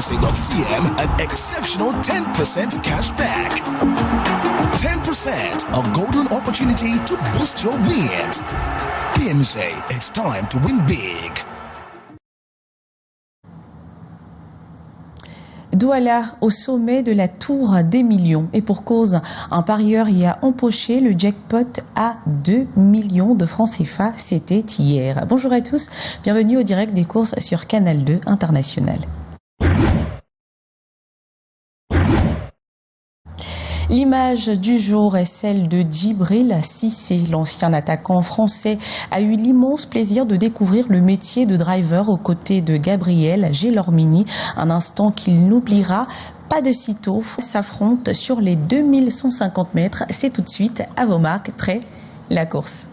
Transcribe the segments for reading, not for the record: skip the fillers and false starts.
PMSA.cm an exceptional 10% cash back. 10%, a golden opportunity to boost your wins. PMSA, it's time to win big. Douala au sommet de la tour des millions. Et pour cause, un parieur y a empoché le jackpot à 2 millions de francs CFA. C'était hier. Bonjour à tous, bienvenue au direct des courses sur Canal 2 International. L'image du jour est celle de Djibril Cissé. L'ancien attaquant français a eu l'immense plaisir de découvrir le métier de driver aux côtés de Gabriel Gelormini. Un instant qu'il n'oubliera pas de sitôt. S'affrontent sur les 2150 mètres. C'est tout de suite à vos marques. Prêt, la course.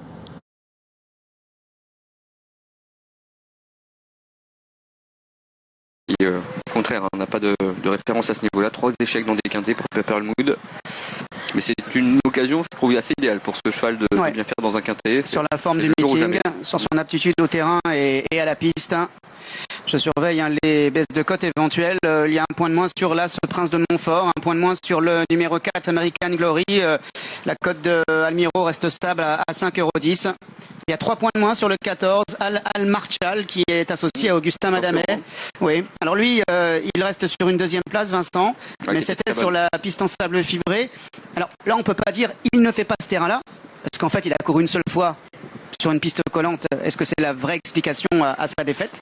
Au contraire, on n'a pas de référence à ce niveau-là. 3 échecs dans des quintés pour Peppermood. Mais c'est une occasion, je trouve, assez idéale pour ce cheval de bien faire dans un quintet. Sur la forme du meeting, sur son aptitude au terrain et à la piste. Je surveille les baisses de cote éventuelles. Il y a un point de moins sur l'As Prince de Montfort, un point de moins sur le numéro 4 American Glory. La cote de Almiro reste stable à 5,10 €. Il y a 3 points de moins sur le 14, Al Marchal, qui est associé à Augustin Madamet. Oui. Alors lui, il reste sur une deuxième place, Vincent, mais c'était sur la piste en sable fibré. Alors là, on peut pas dire il ne fait pas ce terrain-là, parce qu'en fait, il a couru une seule fois sur une piste collante. Est-ce que c'est la vraie explication à sa défaite?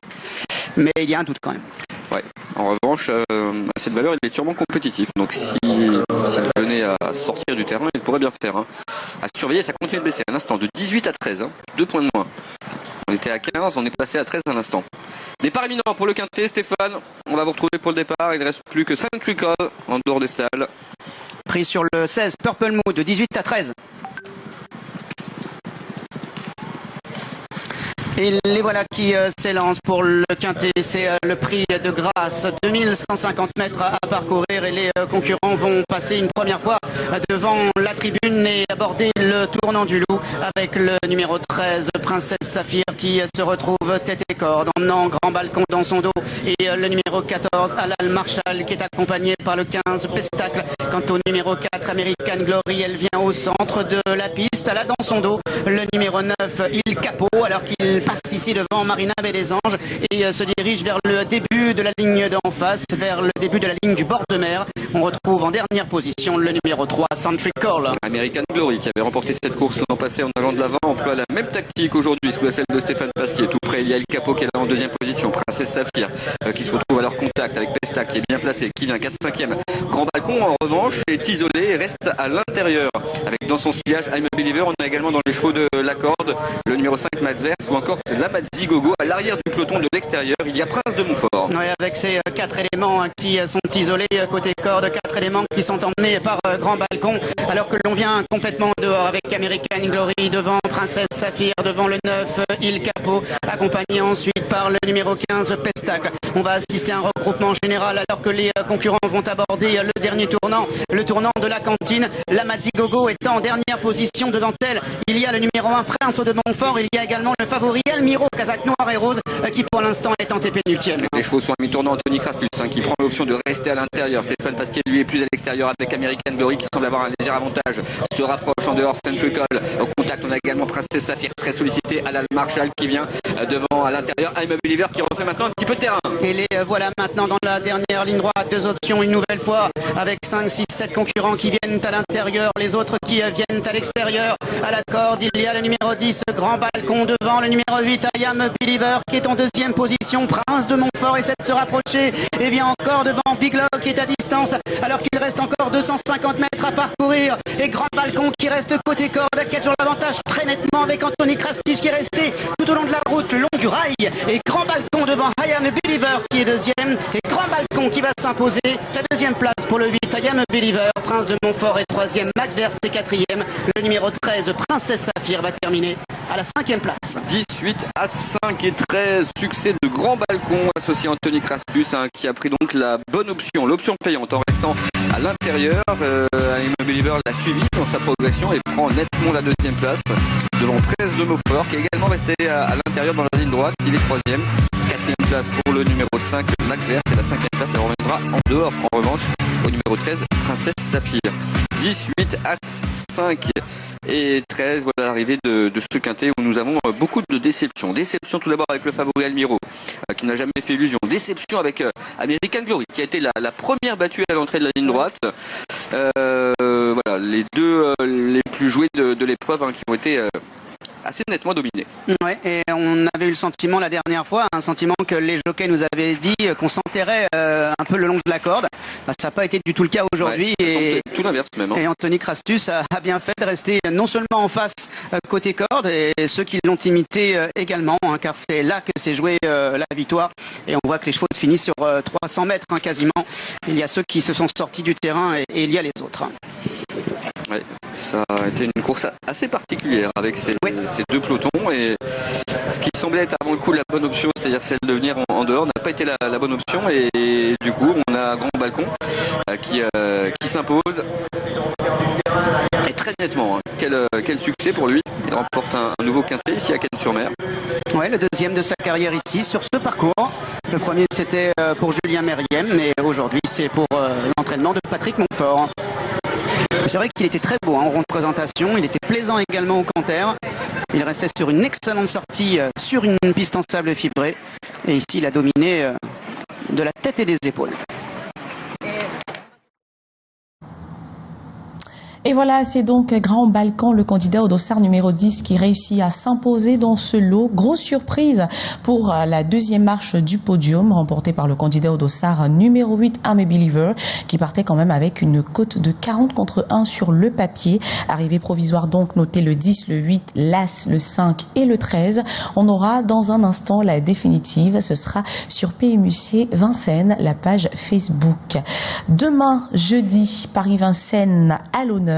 Mais il y a un doute quand même. Ouais. En revanche, à cette valeur, il est sûrement compétitif. Donc s'il venait à sortir du terrain, il pourrait bien faire. À surveiller, ça continue de baisser. Un instant de 18 à 13, 2 points de moins. On était à 15, on est passé à 13 à l'instant. Départ imminent pour le quintet, Stéphane. On va vous retrouver pour le départ. Il ne reste plus que 5 Call en dehors des stalles. Prise sur le 16, Purple Mood, de 18 à 13. Et les voilà qui s'élancent pour le quintet. C'est le prix de grâce. 2150 mètres à parcourir et les concurrents vont passer une première fois devant la tribune et aborder le tournant du loup avec le numéro 13, Princesse Saphir, qui se retrouve tête et corde, emmenant Grand Balcon dans son dos, et le numéro 14, Alal Marshall, qui est accompagné par le 15, Pestacle. Quant au numéro 4, American Glory, elle vient au centre de la piste. Elle a dans son dos le numéro 9, Il Capo, alors qu'il passe ici devant Marina Baie des Anges et se dirige vers le début de la ligne d'en face, vers le début de la ligne du bord de mer. On retrouve en dernière position le numéro 3, Century Call. American Glory, qui avait remporté cette course l'an passé en allant de l'avant, emploie la même tactique aujourd'hui sous la selle de Stéphane Pasquier. Tout près, il y a El Capo qui est là en deuxième position. Princesse Saphir qui se retrouve à leur contact avec Pestac qui est bien placé, qui vient 4-5e. Grand Balcon, en revanche, est isolé et reste à l'intérieur. Avec dans son sillage I'm a Believer, on a également dans les chevaux de la corde le numéro 5, Madvers, ou encore la Madzigogo. À l'arrière du peloton de l'extérieur, il y a Prince de Montfort. Oui, avec ces 4 éléments qui sont isolés côté corde, 4 éléments qui sont emmenés par Grand Balcon, alors que l'on vient complètement dehors avec American Glory devant Princesse Saphir, devant le 9, Il Capo, accompagné ensuite par le numéro 15, Pestacle. On va assister à un regroupement général alors que les concurrents vont aborder le dernier tournant, le tournant de la cantine. La Madzigogo est en dernière position devant elle. Il y a le numéro 1, Prince de Montfort. Il y a également le favori Almiro, casaque noir et rose, qui pour l'instant est en TP-8e. Les chevaux sont à mi-tournant. Anthony Crastus qui prend l'option de rester à l'intérieur. Stéphane Pasquier lui est plus à l'extérieur avec American Glory qui semble avoir un léger avantage. Se rapproche en dehors Century Call. Au contact, on a également Princesse Saphir très sollicité. Alal Marshall qui vient devant à l'intérieur. I'm a Believer qui refait maintenant un petit peu de terrain. Et les voilà maintenant dans la dernière ligne droite. 2 options une nouvelle fois avec 5, 6, 7 concurrents qui viennent à l'intérieur. Les autres qui viennent à l'extérieur. À la corde, il y a le numéro 10, Grand Balcon devant le numéro 8, I Am a Believer qui est en deuxième position. Prince de Montfort essaie de se rapprocher et vient encore devant Big Lock qui est à distance alors qu'il reste encore 250 mètres à parcourir. Et Grand Balcon qui reste côté corde, qui a toujours l'avantage très nettement avec Anthony Crastis qui est resté tout au long de la route, le long du rail. Et Grand Balcon devant I Am a Believer qui est deuxième. Et Grand Balcon qui va s'imposer. La deuxième place pour le 8, I Am a Believer. Prince de Montfort est troisième. Max Verst est quatrième. Le numéro 13, Princesse Saphir, va terminer à la 5e place. 18 à 5 et 13. Succès de Grand Balcon associé à Anthony Crastus qui a pris donc la bonne option, l'option payante en restant à l'intérieur. I'm a Believer l'a suivi dans sa progression et prend nettement la deuxième place devant 13 de Montfort qui est également resté à l'intérieur dans la ligne droite. Il est troisième. 4e place pour le numéro 5, Max Vert. Et la 5e place, elle reviendra en dehors. En revanche, au numéro 13, Princesse Saphir. 10, 8, As, 5 et 13. Voilà l'arrivée de ce quintet où nous avons beaucoup de déceptions. Déception tout d'abord avec le favori Almiro, qui n'a jamais fait illusion. Déception avec American Glory, qui a été la première battue à l'entrée de la ligne droite. Voilà, les deux les plus joués de l'épreuve, qui ont été assez nettement dominé. Ouais, et on avait eu le sentiment la dernière fois, un sentiment que les jockeys nous avaient dit qu'on s'enterrait un peu le long de la corde. Bah, ça n'a pas été du tout le cas aujourd'hui. Ouais, tout l'inverse même. Et Anthony Crastus a bien fait de rester non seulement en face côté corde, et ceux qui l'ont imité également, car c'est là que s'est jouée la victoire. Et on voit que les chevaux finissent sur 300 mètres quasiment. Il y a ceux qui se sont sortis du terrain et il y a les autres. Ouais, ça a été une course assez particulière avec ces deux pelotons, et ce qui semblait être avant le coup la bonne option, c'est-à-dire celle de venir en dehors, n'a pas été la bonne option, et du coup on a Grand Balcon qui s'impose, et très nettement. Quel succès pour lui. Il remporte un nouveau quintet ici à Cannes-sur-Mer. Ouais, le deuxième de sa carrière ici sur ce parcours. Le premier c'était pour Julien Meriem, mais aujourd'hui c'est pour l'entraînement de Patrick Montfort. C'est vrai qu'il était très beau en rond de présentation, il était plaisant également au canter. Il restait sur une excellente sortie sur une piste en sable fibré. Et ici, il a dominé de la tête et des épaules. Et voilà, c'est donc Grand Balcon, le candidat au dossard numéro 10, qui réussit à s'imposer dans ce lot. Grosse surprise pour la deuxième marche du podium, remportée par le candidat au dossard numéro 8, I'm a Believer, qui partait quand même avec une cote de 40 contre 1 sur le papier. Arrivée provisoire donc, notez le 10, le 8, l'As, le 5 et le 13. On aura dans un instant la définitive. Ce sera sur PMUC Vincennes, la page Facebook. Demain, jeudi, Paris-Vincennes à l'honneur.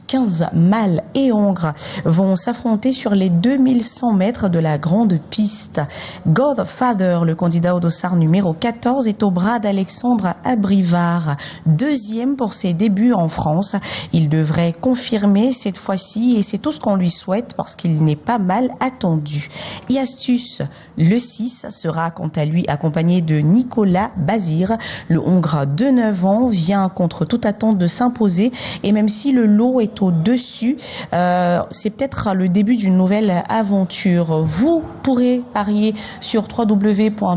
15 mâles et hongres vont s'affronter sur les 2100 mètres de la grande piste. Godfather, le candidat au dossard numéro 14, est au bras d'Alexandre Abrivard. Deuxième pour ses débuts en France. Il devrait confirmer cette fois-ci, et c'est tout ce qu'on lui souhaite parce qu'il n'est pas mal attendu. Et Astuce, le 6, sera quant à lui accompagné de Nicolas Bazir. Le Hongre de 9 ans vient contre toute attente de s'imposer, et même si le lot est au-dessus, c'est peut-être le début d'une nouvelle aventure. Vous pourrez parier sur www.pmuc.cm,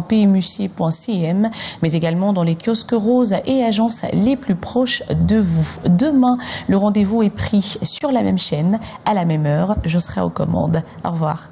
mais également dans les kiosques roses et agences les plus proches de vous. Demain, le rendez-vous est pris sur la même chaîne, à la même heure. Je serai aux commandes. Au revoir.